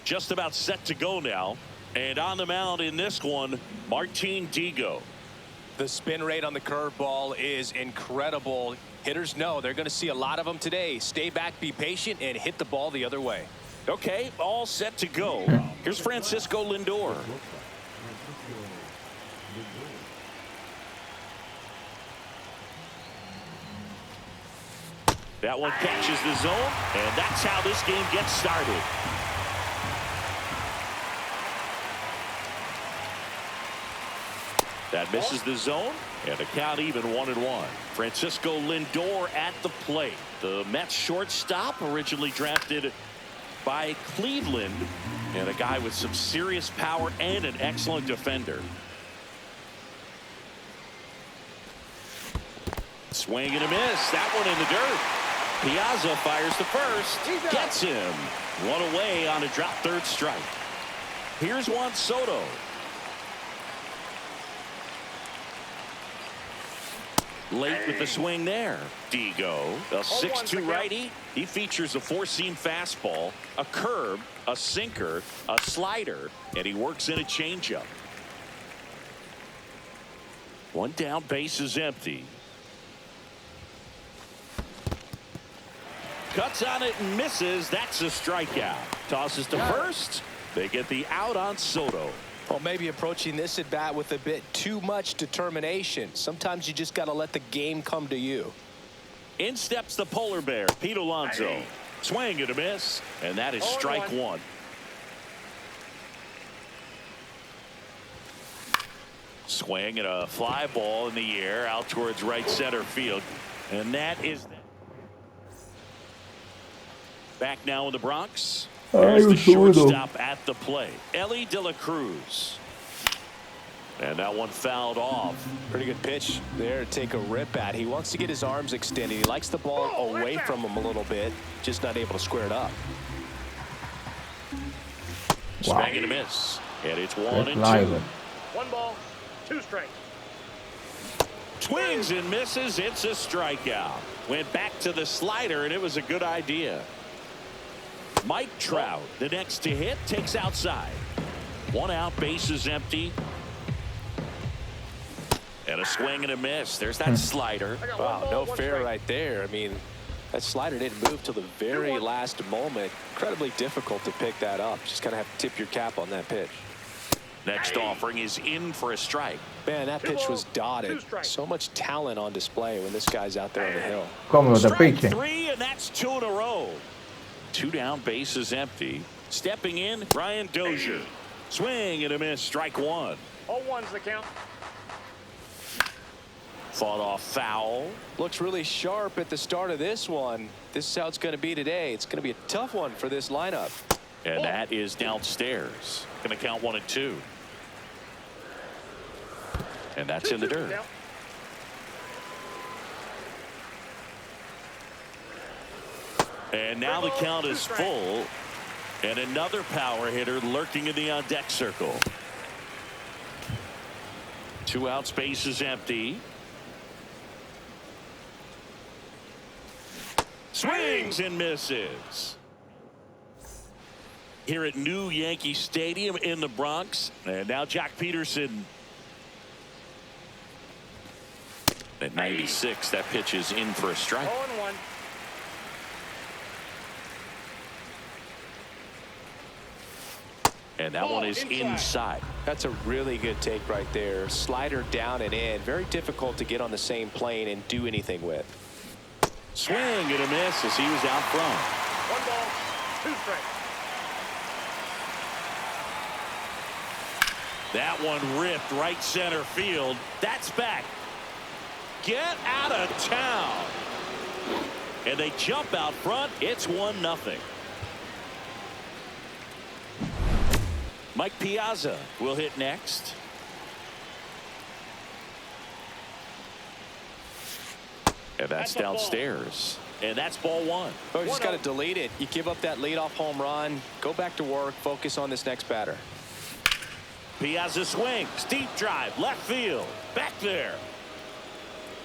just about set to go now. And on the mound in this one, Martin Digo. The spin rate on the curveball is incredible. Hitters know they're going to see a lot of them today. Stay back, be patient, and hit the ball the other way. Okay, all set to go. Here's Francisco Lindor. That one catches the zone, and that's how this game gets started. That misses the zone, and the count even 1-1. Francisco Lindor at the plate. The Mets shortstop, originally drafted by Cleveland, and a guy with some serious power and an excellent defender. Swing and a miss. That one in the dirt. Piazza fires the first. Gets him. One away on a drop third strike. Here's Juan Soto. Late with the swing there. Digo, a 6'2 righty. He features a four-seam fastball, a curve, a sinker, a slider, and he works in a changeup. One down, base is empty. Cuts on it and misses. That's a strikeout. Tosses to first. They get the out on Soto. Well, maybe approaching this at bat with a bit too much determination. Sometimes you just got to let the game come to you. In steps the polar bear, Pete Alonso. Swing and a miss, and that is strike one. Swing and a fly ball in the air out towards right center field, and that is back now in the Bronx. There's the shortstop at the plate, Ellie De La Cruz. And that one fouled off. Pretty good pitch there to take a rip at. He wants to get his arms extended. He likes the ball away from him a little bit, just not able to square it up. Wow. Swing and a miss. And it's 1-2. 1 ball, 2 strikes. Swings and misses. It's a strikeout. Went back to the slider, and it was a good idea. Mike Trout, the next to hit, takes outside. 1 out, base is empty. And a swing and a miss. There's that slider. Wow, no fair right there. I mean, that slider didn't move till the very last moment. Incredibly difficult to pick that up. Just kind of have to tip your cap on that pitch. Next offering is in for a strike. Man, that pitch was dotted. So much talent on display when this guy's out there on the hill. Strike 3, and that's 2 in a row. 2 down, base is empty. Stepping in, Brian Dozier. Swing and a miss, strike 1. 0-1's the count. Fought off foul. Looks really sharp at the start of this one. This is how it's going to be today. It's going to be a tough one for this lineup. And that is downstairs. Going to count 1 and 2. And that's in the dirt. And now the count is full. And another power hitter lurking in the on-deck circle. 2 outs, base is empty. Swings and misses. Here at New Yankee Stadium in the Bronx. And now Jack Peterson. At 96, that pitch is in for a strike. 0-1. And that one is inside. That's a really good take right there. Slider down and in. Very difficult to get on the same plane and do anything with. Swing and a miss as he was out front. 1 ball, 2 strikes. That one ripped right center field. That's back. Get out of town. And they jump out front. It's 1-0. Mike Piazza will hit next. And that's downstairs. And that's ball 1. Oh, you just got to delete it. You give up that leadoff home run. Go back to work. Focus on this next batter. Piazza swings. Deep drive. Left field. Back there.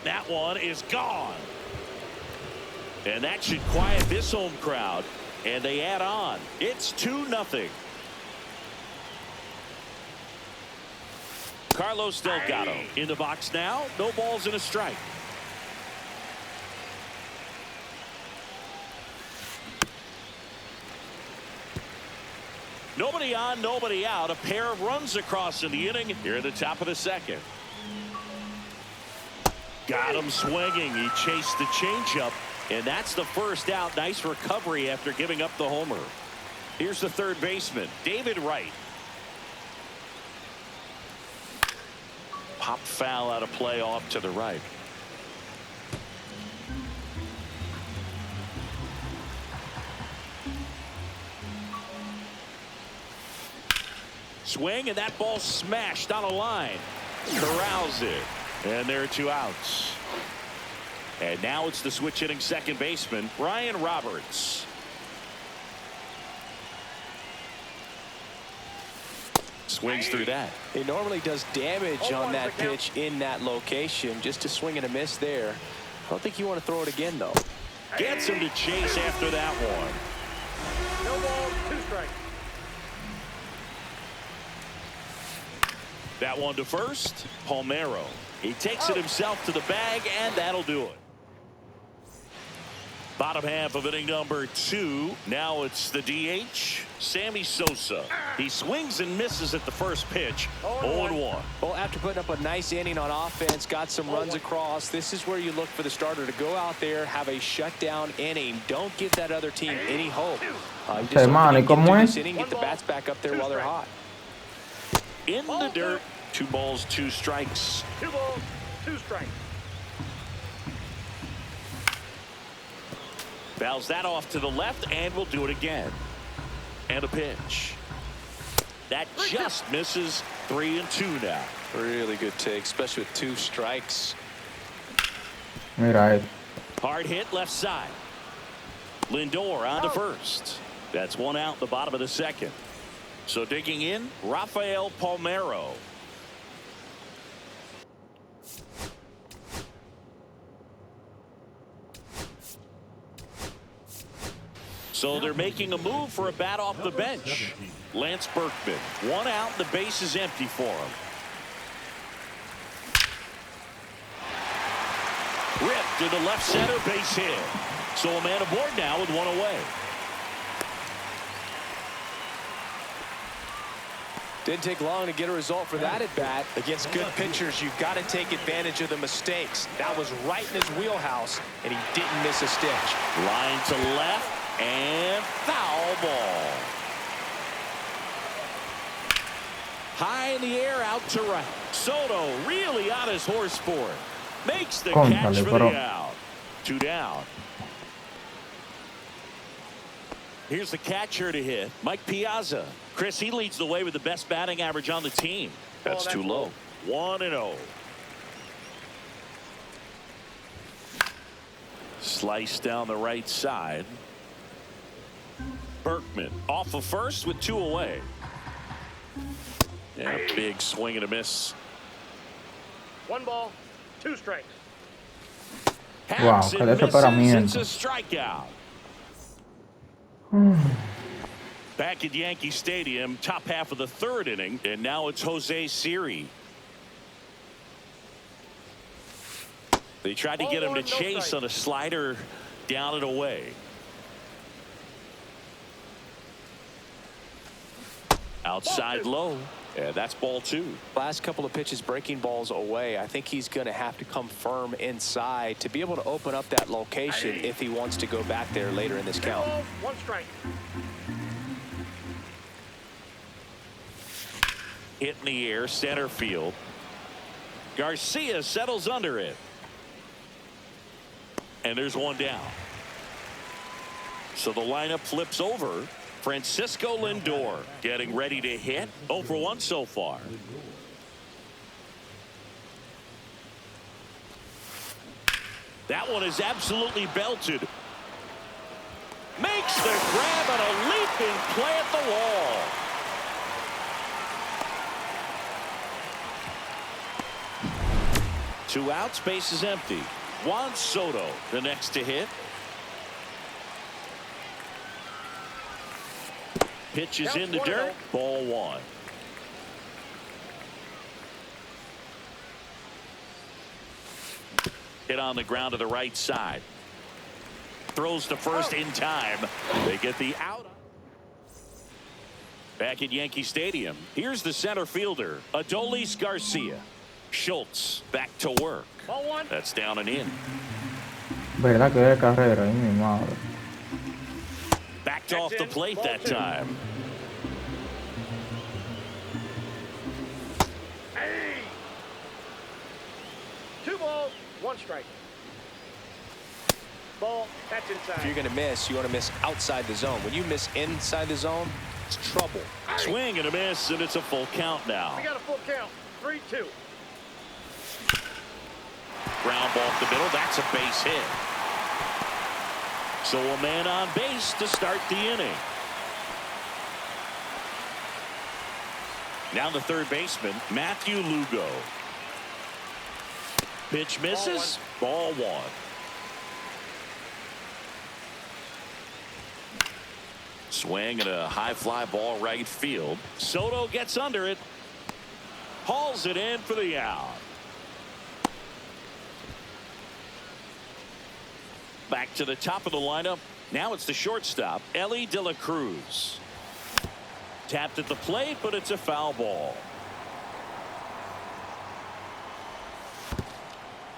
That one is gone. And that should quiet this home crowd. And they add on. It's 2-0. Carlos Delgado in the box now. No balls and a strike. Nobody on, nobody out. A pair of runs across in the inning here at the top of the second. Got him swinging. He chased the changeup, and that's the first out. Nice recovery after giving up the homer. Here's the third baseman, David Wright. Pop foul out of play off to the right. Swing, and that ball smashed on a line. Corrals it. And there are 2 outs. And now it's the switch hitting second baseman, Ryan Roberts. Swings through that. He normally does damage on that pitch in that location. Just a swing and a miss there. I don't think you want to throw it again, though. Gets him to chase after that one. No balls, 2 strikes. That one to first. Palmeiro. He takes it himself to the bag, and that'll do it. Bottom half of inning number 2. Now it's the DH, Sammy Sosa. He swings and misses at the first pitch. 0-1. Well, after putting up a nice inning on offense, got some runs across, this is where you look for the starter to go out there, have a shutdown inning. Don't give that other team any hope. You just Hermano, ¿y cómo es? Get the bats back up there while they're hot. In the dirt. 2 balls, 2 strikes. 2 balls, 2 strikes. Fouls that off to the left, and we'll do it again. And a pitch. That just misses. 3-2 now. Really good take, especially with 2 strikes. Mira, Hard hit left side. Lindor on to first. That's 1 out in the bottom of the second. So digging in, Rafael Palmeiro. So they're making a move for a bat off the bench. Lance Berkman. 1 out, the base is empty for him. Ripped into left center, base hit. So a man aboard now with 1 away. Didn't take long to get a result for that at bat. Against good pitchers, you've got to take advantage of the mistakes. That was right in his wheelhouse, and he didn't miss a stitch. Line to left, and foul ball. High in the air, out to right. Soto really on his horse for it. Makes the catch for the out. 2 down. Here's the catcher to hit, Mike Piazza. Chris, he leads the way with the best batting average on the team. That's too low. 1-0. Slice down the right side. Berkman off of first with 2 away. And a big swing and a miss. 1 ball, 2 strikes. Wow, Haps qué and desesperamiento. misses. It's a strikeout. Back at Yankee Stadium, top half of the 3rd inning, and now it's Jose Siri. They tried to get him to chase on a slider down and away. Outside low, and that's ball 2. Last couple of pitches breaking balls away. I think he's going to have to come firm inside to be able to open up that location if he wants to go back there later in this count. 1 strike. Hit in the air, center field. Garcia settles under it. And there's 1 down. So the lineup flips over. Francisco Lindor getting ready to hit. 0 for 1 so far. That one is absolutely belted. Makes the grab and a leaping play at the wall. Two outs, base is empty. Juan Soto, the next to hit. Pitch is in the dirt. Ball 1. hit on the ground to the right side. Throws to first in time. They get the out. Back at Yankee Stadium, here's the center fielder, Adolis Garcia. Schultz back to work. Ball one. That's down and in. Verdad que de carrera, ay mi madre. Backed off the plate that time. Hey. 2 balls, 1 strike. Ball, that's inside. If you're going to miss, you want to miss outside the zone. When you miss inside the zone, it's trouble. Swing and a miss, and it's a full count now. We got a full count. 3-2. Ground ball up the middle. That's a base hit. So a man on base to start the inning. Now the third baseman, Matthew Lugo. Pitch misses. Ball one. Swing and a high fly ball right field. Soto gets under it. Hauls it in for the out. Back to the top of the lineup. Now it's the shortstop, Ellie De La Cruz. Tapped at the plate, but it's a foul ball.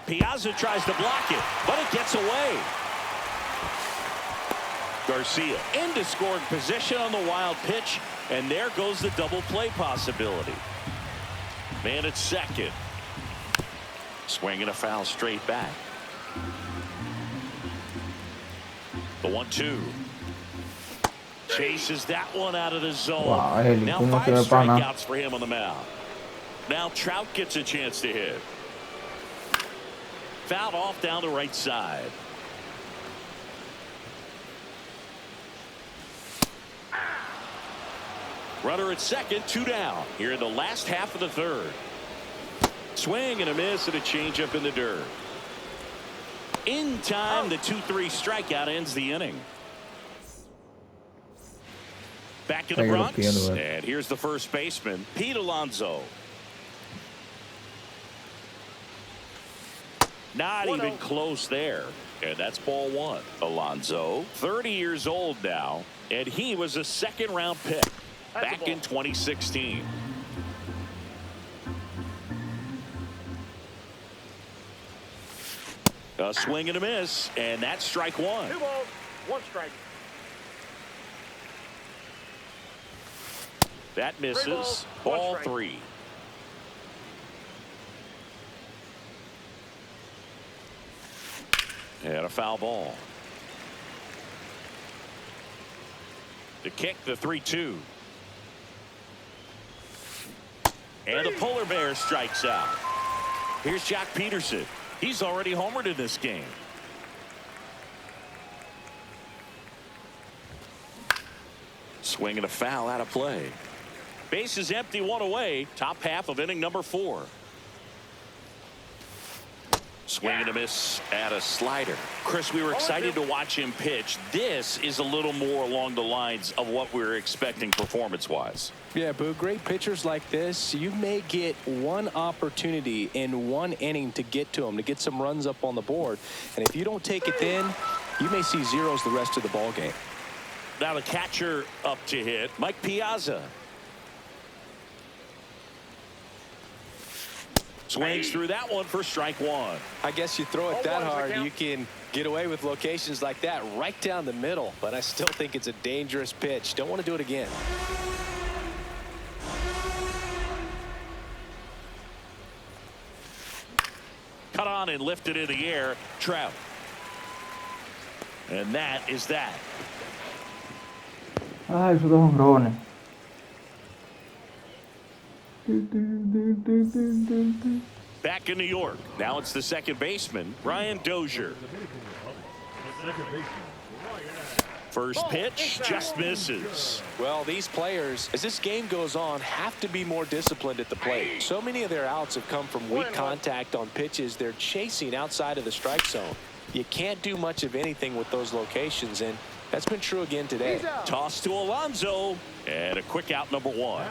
Piazza tries to block it, but it gets away. Garcia into scoring position on the wild pitch, and there goes the double play possibility. Man at second. Swinging a foul straight back. The 1-2. Chases that one out of the zone. Wow, now 5 strikeouts for him on the mound. Now Trout gets a chance to hit. Fouled off down the right side. Runner at second, 2 down here in the last half of the third. Swing and a miss and a changeup in the dirt. In time, the 2-3 strikeout ends the inning. Back to the Bronx, and here's the first baseman, Pete Alonso. Not even close there, and that's ball one. Alonso, 30 years old now, and he was a second-round pick back in 2016. A swing and a miss, and that's strike one. 2 balls, 1 strike. That misses. Ball 3. And a foul ball. To kick the 3-2. And the Polar Bear strikes out. Here's Jock Peterson. He's already homered in this game. Swinging a foul out of play. Base is empty, 1 away. Top half of inning number 4. Swing and a miss at a slider. Chris, we were excited to watch him pitch. This is a little more along the lines of what we were expecting performance-wise. Yeah, Boo, great pitchers like this, you may get one opportunity in one inning to get to them, to get some runs up on the board. And if you don't take it then, you may see zeros the rest of the ball game. Now the catcher up to hit, Mike Piazza. Swings through that one for strike one. I guess you throw it that hard, you can get away with locations like that right down the middle. But I still think it's a dangerous pitch. Don't want to do it again. Cut on and lifted in the air. Trout. And that is that. Ay, esos dos hombrones. Back in New York. Now it's the second baseman, Brian Dozier. First pitch just misses. Well, these players, as this game goes on, have to be more disciplined at the plate. So many of their outs have come from weak contact on pitches they're chasing outside of the strike zone. You can't do much of anything with those locations, and that's been true again today. Toss to Alonso, and a quick out number 1.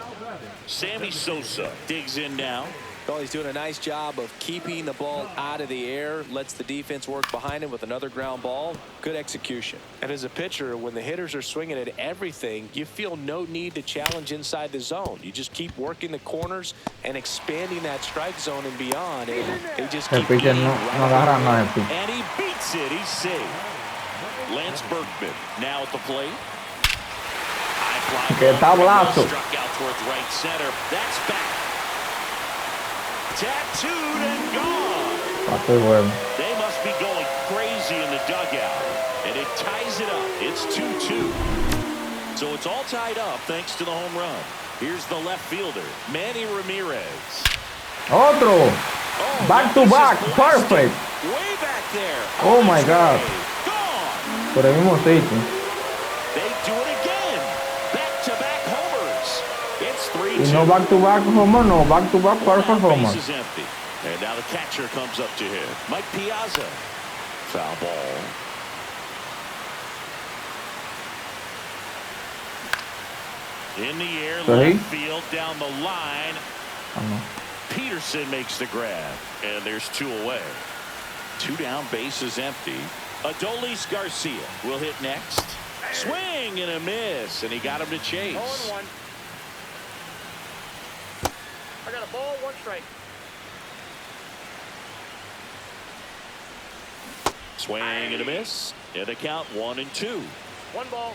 Sammy Sosa digs in now. Well, he's doing a nice job of keeping the ball out of the air, lets the defense work behind him with another ground ball. Good execution. And as a pitcher, when the hitters are swinging at everything, you feel no need to challenge inside the zone. You just keep working the corners and expanding that strike zone and beyond. And they just keep getting no, and he beats it. He's safe. Lance Berkman now at the plate. High fly ball struck out towards right center. That's back. Tattooed and gone. They must be going crazy in the dugout. And it ties it up. It's 2-2. So it's all tied up thanks to the home run. Here's the left fielder, Manny Ramirez. OTRO. Back to back. Perfect. Way back there. Oh my God. Gone. Por el mismo sitio. They do it again. Back-to-back homers. It's 3-2. Y no back-to-back homer, no back-to-back perfect homer. Base is empty. And now the catcher comes up to him. Mike Piazza. Foul ball. In the air, left field, down the line. Peterson makes the grab. And there's 2 away. 2 down, base is empty. Adolis Garcia will hit next. Swing and a miss, and he got him to chase. 0-1. I got a ball, 1 strike. Swing and a miss, and a count 1-2. 1 ball,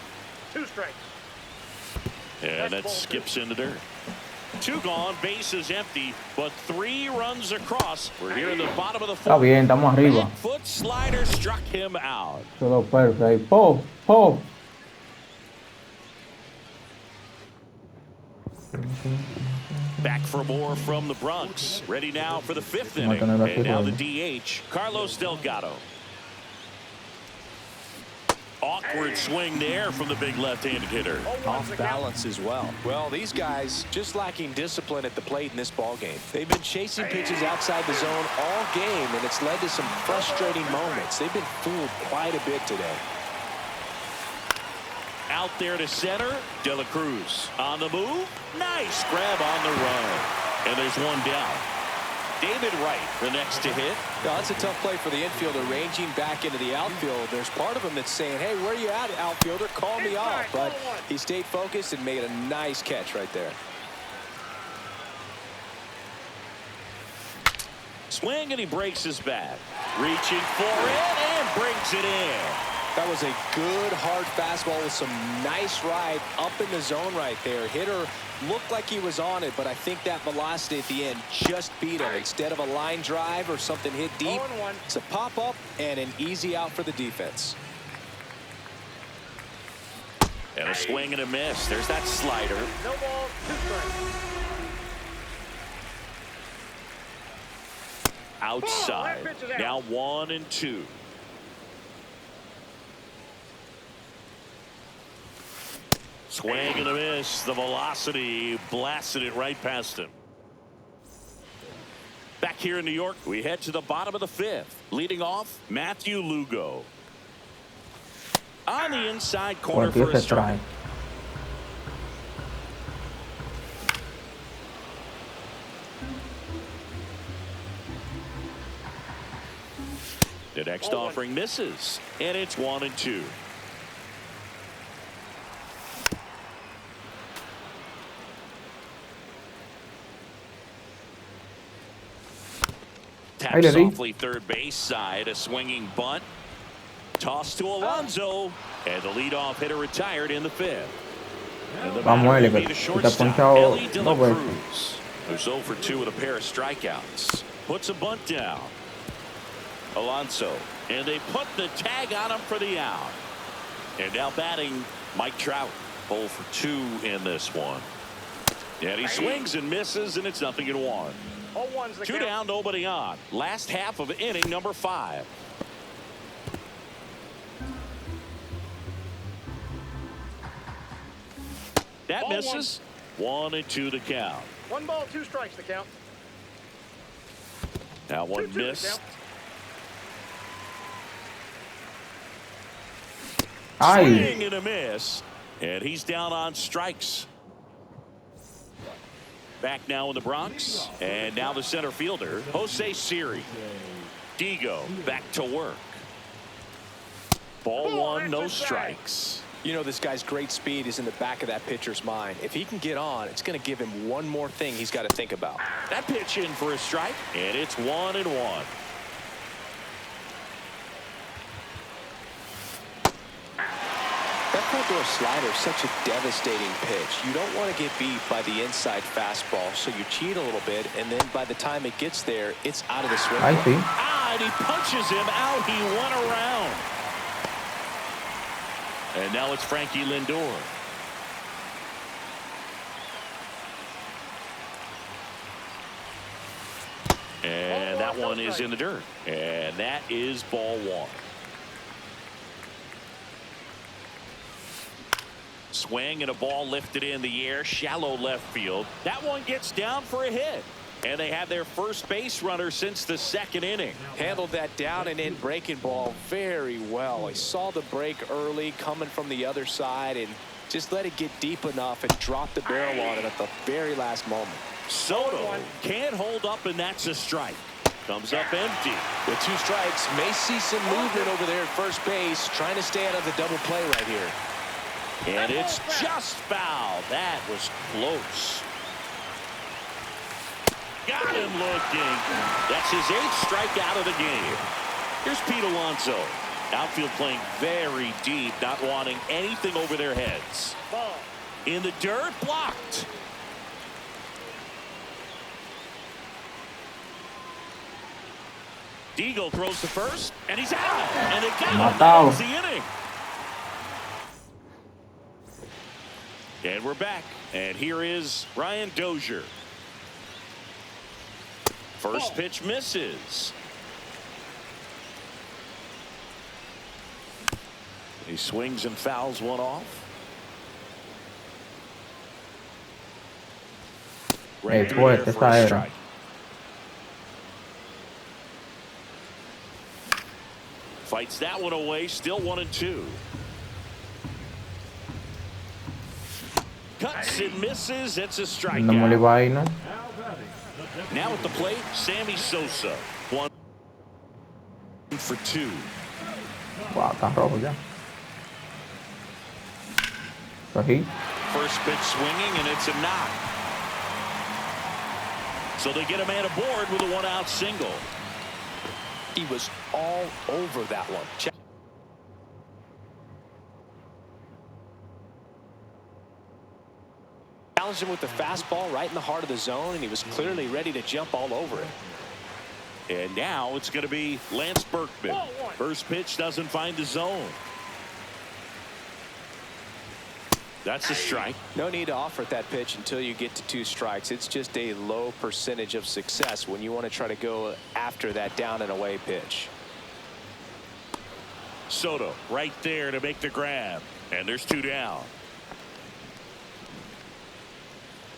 2 strikes. And that skips in the dirt. 2 gone, base is empty, but 3 runs across. We're here in the bottom of the 4th. Está bien, estamos arriba. Foot slider struck him out. Todo perfect. Pop, pop. Back for more from the Bronx. Ready now for the 5th inning. And now the DH, Carlos Delgado. Awkward swing there from the big left-handed hitter. Off balance as well. Well, these guys just lacking discipline at the plate in this ball game. They've been chasing pitches outside the zone all game, and it's led to some frustrating moments. They've been fooled quite a bit today. Out there to center, De La Cruz on the move. Nice grab on the run. And there's 1 down. David Wright, the next to hit. No, that's a tough play for the infielder, ranging back into the outfield. There's part of him that's saying, hey, where you at, outfielder? Call me off. But he stayed focused and made a nice catch right there. Swing, and he breaks his bat. Reaching for it and brings it in. That was a good, hard fastball with some nice ride up in the zone right there. Hitter looked like he was on it, but I think that velocity at the end just beat him. Instead of a line drive or something hit deep, it's a pop-up and an easy out for the defense. And a swing and a miss. There's that slider. No ball, 2 strikes. Outside. Now 1-2. Swing and a miss. The velocity blasted it right past him. Back here in New York, we head to the bottom of the 5th. Leading off, Matthew Lugo. On the inside corner for a strike. The next offering misses, and it's 1-2. Tapped softly third base side, a swinging bunt. Toss to Alonso, and the leadoff hitter retired in the 5th. And the batter will be the shortstop, Ellie De La Cruz, who's 0 for 2 with a pair of strikeouts. Puts a bunt down. Alonso, and they put the tag on him for the out. And now batting Mike Trout, 0 for 2 in this one. And he swings and misses, and it's 0-1. 2 down, nobody on. Last half of inning number 5. That misses. 1-2 to count. 1 ball, 2 strikes to count. Now 1 missed. Swing and a miss, and he's down on strikes. Back now in the Bronx. And now the center fielder, Jose Siri. Digo back to work. Ball one, no strikes. You know, this guy's great speed is in the back of that pitcher's mind. If he can get on, it's going to give him one more thing he's got to think about. That pitch in for a strike, and it's 1-1. That front door slider is such a devastating pitch. You don't want to get beat by the inside fastball, so you cheat a little bit, and then by the time it gets there, it's out of the swing. I see. And he punches him out. He went around. And now it's Frankie Lindor. And that one is in the dirt. And that is ball one. Swing and a ball lifted in the air, shallow left field. That one gets down for a hit. And they have their first base runner since the second inning. Handled that down and in breaking ball very well. He saw the break early coming from the other side and just let it get deep enough and drop the barrel on it at the very last moment. Soto can't hold up, and that's a strike. Comes up empty. With 2 strikes, may see some movement over there at first base, trying to stay out of the double play right here. And it's just foul. That was close. Got him looking. That's his 8th strikeout of the game. Here's Pete Alonso. Outfield playing very deep, not wanting anything over their heads. Ball. In the dirt, blocked. Digo throws to first, and he's out. And it got him. That was the inning. And we're back. And here is Ryan Dozier. First pitch misses. He swings and fouls one off. Right through there for a strike. Fights that one away. Still 1-2. Cuts and misses. It's a strikeout. No me le va ahí, ¿no? Now at the plate, Sammy Sosa. 1 for 2. Wow, está rojo ya. Cogí. First pitch swinging, and it's a knock. So they get a man aboard with a 1-out single. He was all over that one. Challenged him with the fastball right in the heart of the zone, and he was clearly ready to jump all over it. And now it's going to be Lance Berkman. First pitch doesn't find the zone. That's a strike. No need to offer at that pitch until you get to 2 strikes. It's just a low percentage of success when you want to try to go after that down and away pitch. Soto right there to make the grab. And there's 2 down.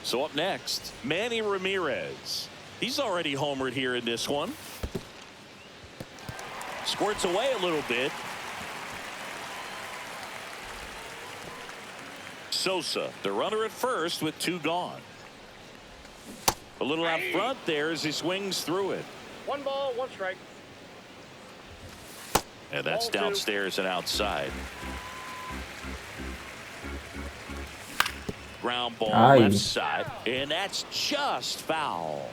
So up next, Manny Ramirez. He's already homered here in this one. Squirts away a little bit. Sosa, the runner at first with 2 gone. A little out front there as he swings through it. 1 ball, 1 strike. And that's downstairs and outside. Ground ball left side, and that's just foul.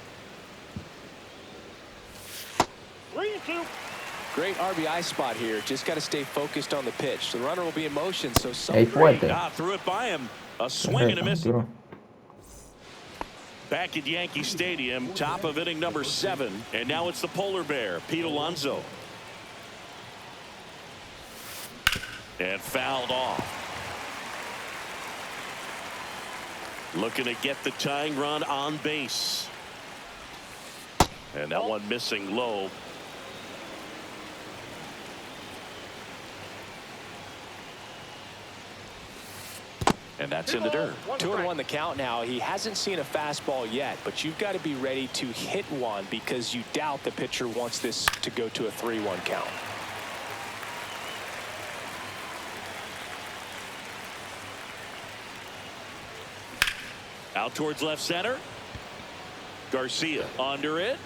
3-2. Great RBI spot here. Just got to stay focused on the pitch. The runner will be in motion, so threw it by him. A swing and a miss. Back at Yankee Stadium, top of inning number 7, and now it's the polar bear, Pete Alonso. And fouled off. Looking to get the tying run on base. And that one missing low. And that's in the dirt. 2-1 the count now. He hasn't seen a fastball yet, but you've got to be ready to hit one because you doubt the pitcher wants this to go to a 3-1 count. Out towards left center. Garcia under it.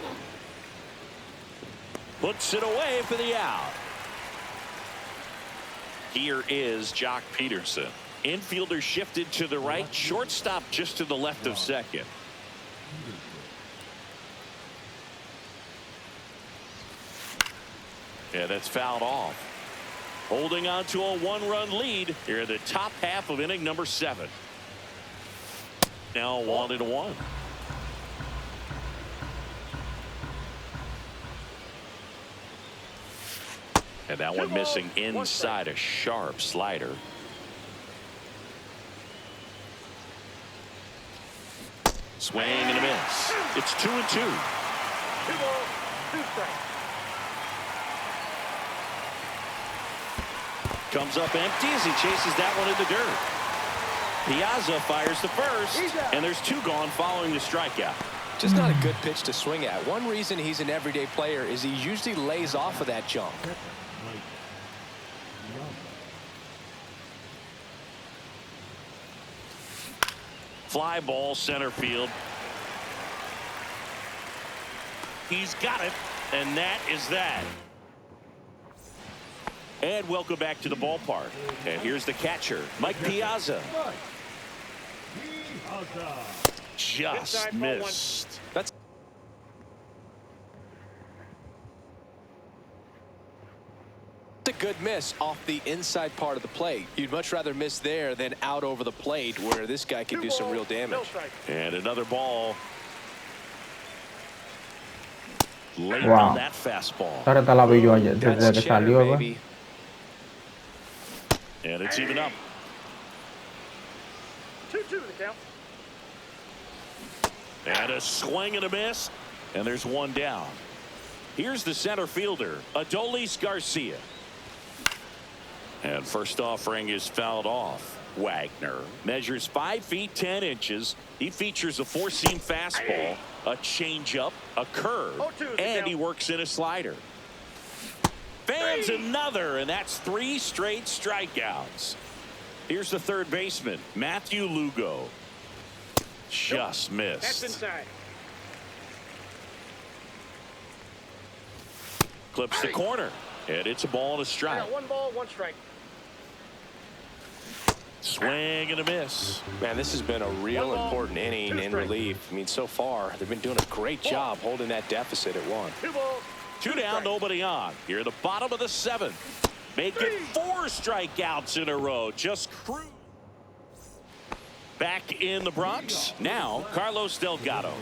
Puts it away for the out. Here is Jock Peterson. Infielder shifted to the right. Shortstop just to the left of second. Yeah, that's fouled off. Holding on to a one-run lead here in the top half of inning number 7. Now 1-1. And that one missing inside a sharp slider. Swing and a miss. It's 2-2. 2 balls, 2 strikes. Comes up empty as he chases that one in the dirt. Piazza fires the first, and there's 2 gone following the strikeout. Just not a good pitch to swing at. One reason he's an everyday player is he usually lays off of that jump. Fly ball center field. He's got it, and that is that. And welcome back to the ballpark. And here's the catcher, Mike Piazza. Just missed. That's a good miss off the inside part of the plate. You'd much rather miss there than out over the plate where this guy can do some real damage. And another ball. Late Wow. on that fastball. Ahora está la vi yo ayer, desde That's que cheddar, salió, ¿verdad? baby. And it's even up. 2-2 the count. And a swing and a miss. And there's 1 down. Here's the center fielder, Adolis Garcia. And first offering is fouled off. Wagner measures 5 feet 10 inches. He features a 4-seam fastball, a changeup, a curve, and he works in a slider. Fans another, and that's 3 straight strikeouts. Here's the third baseman, Matthew Lugo. Just missed. That's inside. Clips the corner, and it's a ball and a I strike. got 1 ball, 1 strike. Swing and a miss. Man, this has been a real important inning in relief. I mean, so far, they've been doing a great job holding that deficit at 1. 2 balls. 2 down, nobody on. Here at the bottom of the 7th. Make it 4 strikeouts in a row. Just cruise. Back in the Bronx. Now, Carlos Delgado.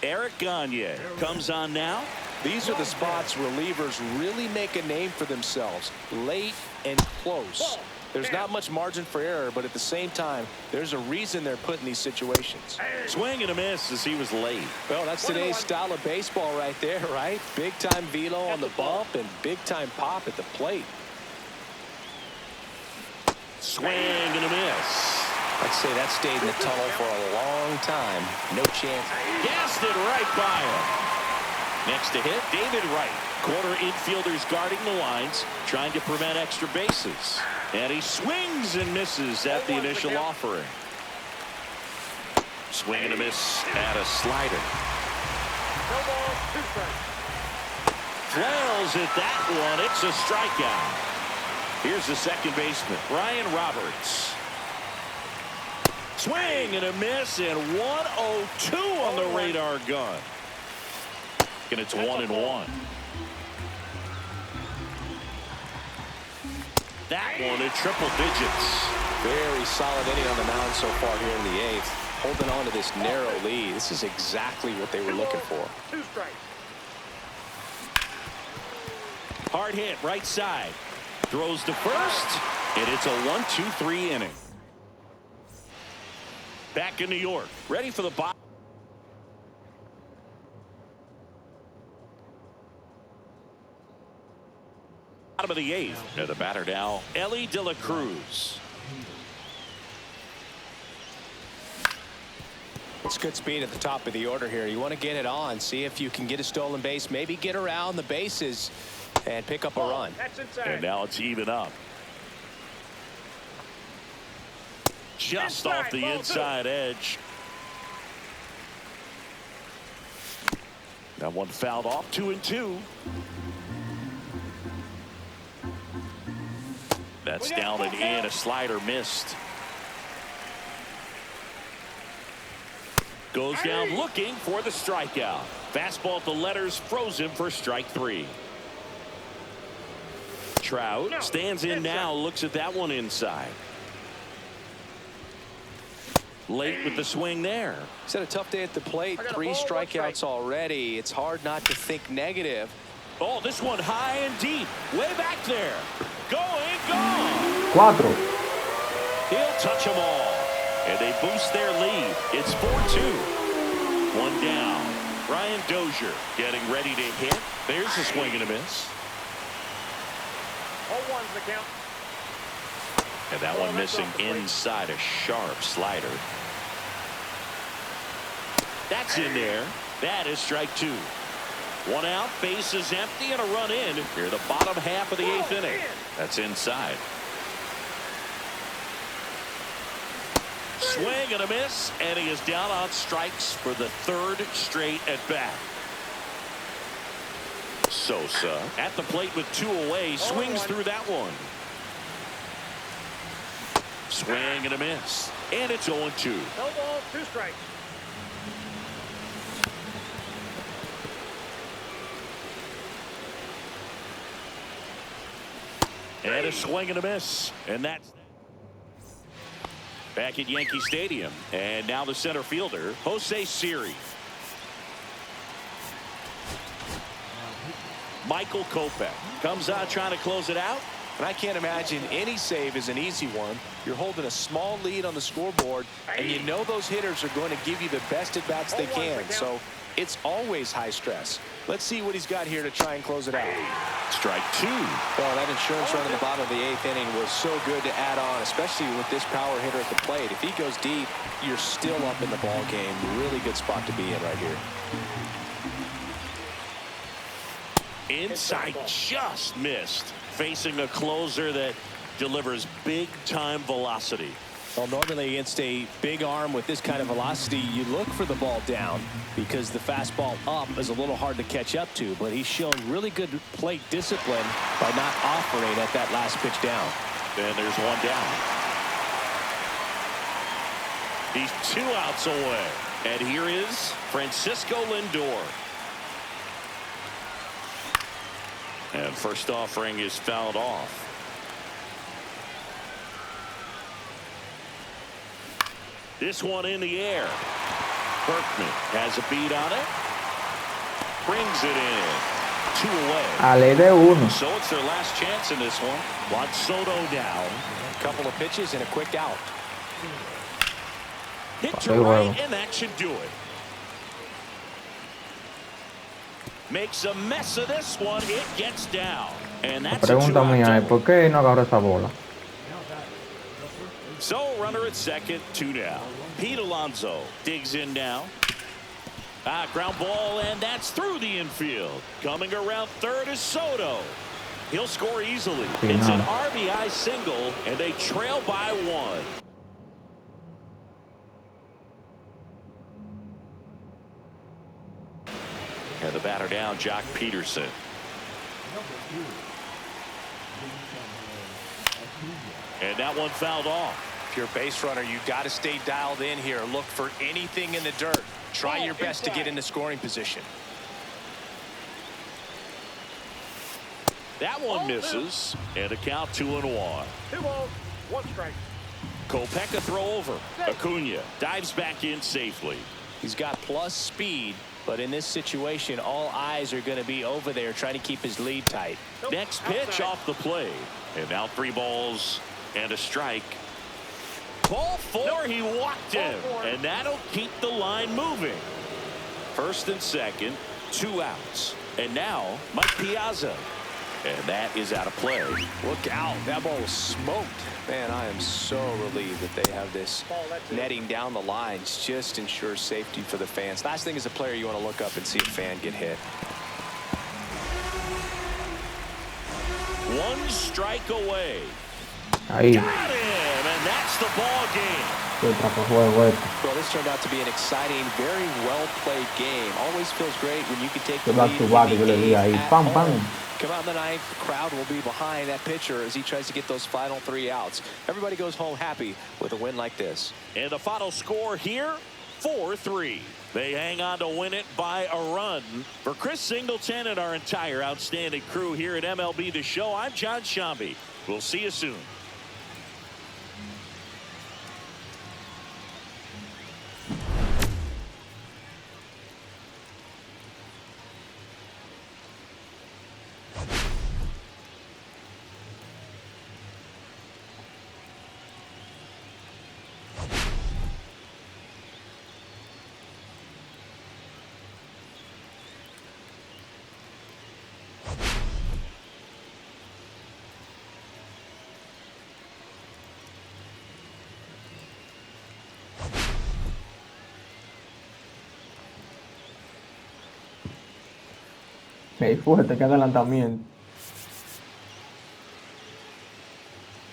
Eric Gagne comes on now. These are the spots relievers really make a name for themselves. Late and close. There's not much margin for error, but at the same time, there's a reason they're put in these situations. Swing and a miss as he was late. Well, that's today's style of baseball right there, right? Big time velo on the bump and big time pop at the plate. Swing and a miss. I'd say that stayed in the tunnel for a long time. No chance. Gassed it right by him. Next to hit, David Wright. Corner infielders guarding the lines, trying to prevent extra bases. And he swings and misses at the initial offering. Swing and a miss at a slider. No balls, 2 strikes. Flails at that one. It's a strikeout. Here's the second baseman, Ryan Roberts. Swing and a miss, and 102 on the radar gun. And it's 1-1. That one at triple digits. Very solid inning on the mound so far here in the 8th. Holding on to this narrow lead. This is exactly what they were looking for. 2 strikes. Hard hit, right side. Throws to first, and it's a 1-2-3 inning. Back in New York, ready for the bottom of the 8th. And the batter now, Ellie De La Cruz. It's good speed at the top of the order here. You want to get it on, see if you can get a stolen base, maybe get around the bases and pick up a run. That's inside. And now it's even up. Just off the inside edge. That one fouled off. 2-2. That's down and in. A slider missed. Goes down looking for the strikeout. Fastball at the letters froze him for strike 3. Trout stands in now, looks at that one inside. Late with the swing there. He's had a tough day at the plate. 3 strikeouts already. It's hard not to think negative. Oh, this one high and deep. Way back there. Going, gone. 4. He'll touch them all. And they boost their lead. It's 4-2. One down. Ryan Dozier getting ready to hit. There's a swing and a miss. 0-1's the count. And that one missing inside, a sharp slider. That's in there. That is strike 2. 1 out, base is empty, and a run in here the bottom half of the 8th inning. That's inside. Swing and a miss, and he is down on strikes for the 3rd straight at bat. Sosa at the plate with 2 away, swings through that one. Swing and a miss, and it's 0-2. No balls, 2 strikes. And a swing and a miss, and that's back at Yankee Stadium. And now the center fielder, Jose Siri. Michael Kopech comes out trying to close it out. And I can't imagine any save is an easy one. You're holding a small lead on the scoreboard, and you know those hitters are going to give you the best at bats they can. So it's always high stress. Let's see what he's got here to try and close it out. Strike 2. Well, that insurance run in the bottom of the 8th inning was so good to add on, especially with this power hitter at the plate. If he goes deep, you're still up in the ball game. Really good spot to be in right here. Inside, just missed. Facing a closer that delivers big-time velocity. Well, normally against a big arm with this kind of velocity, you look for the ball down because the fastball up is a little hard to catch up to. But he's shown really good plate discipline by not offering at that last pitch down. And there's one down. He's 2 outs away. And here is Francisco Lindor. And first offering is fouled off. This one in the air. Berkman has a beat on it. Brings it in. 2 away. Ale de 1. So it's their last chance in this one. Juan Soto down. A couple of pitches and a quick out. Hit to right, and that should do it. Makes a mess of this one. It gets down. And La that's a pregunta mía es, ¿por qué no agarró esa bola? So runner at second, 2 down. Pete Alonso digs in now. Ground ball, and that's through the infield. Coming around third is Soto. He'll score easily. It's an RBI single, and they trail by 1. And the batter down, Jock Peterson. And that one fouled off. If you're a base runner, you got to stay dialed in here. Look for anything in the dirt. Try your best to get into scoring position. That one misses, and a count 2-1. 2 balls, 1 strike. Kopech a throw over. Acuna dives back in safely. He's got plus speed, but in this situation, all eyes are going to be over there trying to keep his lead tight. Next pitch off the plate. And now 3 balls and a strike. Ball 4, he walked him. And that'll keep the line moving. First and second, 2 outs. And now Mike Piazza. And that is out of play. Look out. That ball was smoked. Man, I am so relieved that they have this netting down the lines. Just ensures safety for the fans. Last thing as a player, you want to look up and see a fan get hit. One strike away. Ahí. Got him, and that's the ball game. Qué trapo juego este. Well, this turned out to be an exciting, very well-played game. Always feels great when you can take the Qué back lead to in back the yo le di ahí. game at Pam, home. pam. Come out in the ninth, the crowd will be behind that pitcher as he tries to get those final 3 outs. Everybody goes home happy with a win like this. And the final score here, 4-3. They hang on to win it by a run. For Chris Singleton and our entire outstanding crew here at MLB The Show, I'm John Shambi. We'll see you soon. Qué fuerte, qué adelantamiento.